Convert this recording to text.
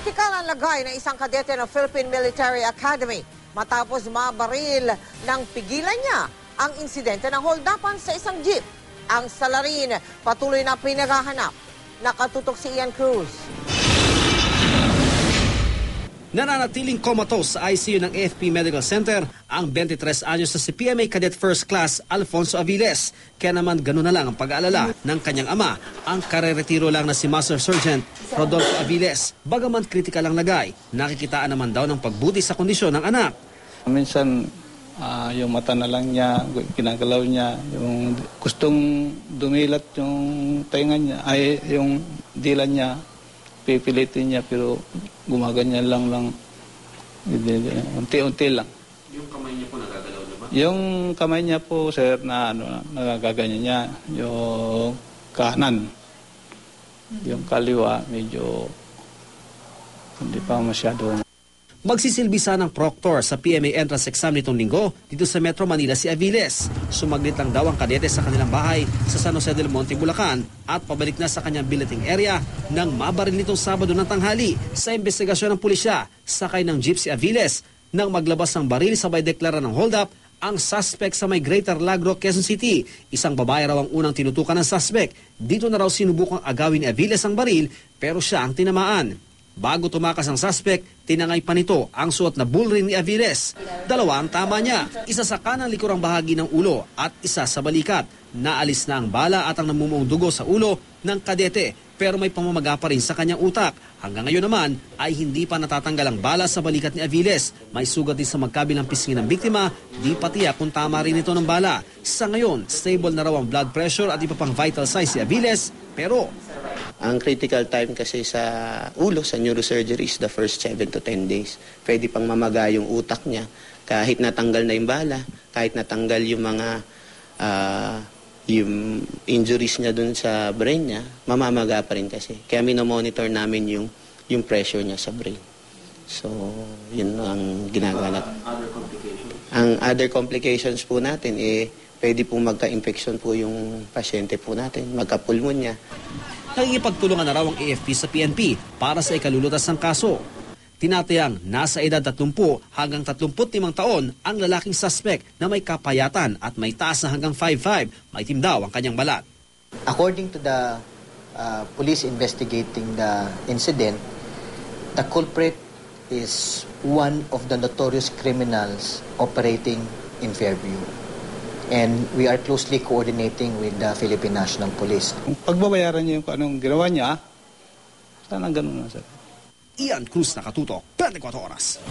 Kritikal ang lagay ng isang kadete ng Philippine Military Academy matapos mabaril ng pigilan niya ang insidente ng holdapan sa isang jeep. Ang salarin patuloy na pinaghahanap. Nakatutok si Ian Cruz. Nananatiling comatose sa ICU ng AFP Medical Center ang 23 anyos sa si PMA Cadet First Class Alfonso Aviles. Kaya naman gano'n na lang ang pag-aalala ng kanyang ama, ang kareretiro lang na si Master Sergeant Rodolfo Aviles. Bagaman kritikal ang lagay, nakikitaan naman daw ng pagbuti sa kondisyon ng anak. Minsan, yung mata na lang niya, pinagalaw niya, yung gustong dumilat yung tainga niya, ay yung dila niya, pipilitin niya pero gumaganyan lang unti-unti lang. Yung kamay niya po nagagalaw, diba? Yung kamay niya po, sir, na nagaganyan niya, yung kanan. Yung kaliwa, medyo hindi pa masyado. Magsisilbi ng proctor sa PMA entrance exam nitong linggo dito sa Metro Manila si Aviles. Sumaglit lang daw ang kadete sa kanilang bahay sa San Jose del Monte, Bulacan at pabalik na sa kanyang billeting area nang mabaril nitong Sabado ng tanghali. Sa investigasyon ng pulisya, sakay ng jeep si Aviles nang maglabas ng baril sabay deklara ng hold-up ang suspect sa may Greater Lagro, Quezon City. Isang babae raw ang unang tinutukan ng suspect. Dito na raw sinubukang agawin ni Aviles ang baril pero siya ang tinamaan. Bago tumakas ang suspect, tinangay pa nito ang suot na bull ring ni Aviles. Dalawa ang tama niya, isa sa kanang likurang bahagi ng ulo at isa sa balikat. Naalis na ang bala at ang namumuong dugo sa ulo ng kadete pero may pamamaga pa rin sa kanyang utak. Hanggang ngayon naman ay hindi pa natatanggal ang bala sa balikat ni Aviles. May sugat din sa magkabilang pisngi ng biktima, di pa tiyak kung tama rin ito ng bala. Sa ngayon, stable na raw ang blood pressure at iba pang vital signs si Aviles pero ang critical time kasi sa ulo, sa neurosurgery is the first 7 to 10 days. Pwede pang mamaga yung utak niya kahit natanggal na yung bala, kahit natanggal yung mga yung injuries niya dun sa brain niya, mamamaga pa rin kasi. Kaya minomonitor namin yung pressure niya sa brain. So, yun ang ginagawa natin. Ang other complications po natin, pwede pong magka-infection po yung pasyente po natin, magka-pulmonya. Nagigipagtulungan na raw ang AFP sa PNP para sa ikalulutas ng kaso. Tinatayang nasa edad 30 hanggang 35 taon ang lalaking suspect na may kapayatan at may taas na hanggang 5'5". Maitim daw ang kanyang balat. According to the police investigating the incident, the culprit is one of the notorious criminals operating in Fairview. And we are closely coordinating with the Philippine National Police. Kung pagbabayaran niya yung anong ginawa niya, sana ganun na, sir. Ian Cruz, Nakatutok, 24 Oras.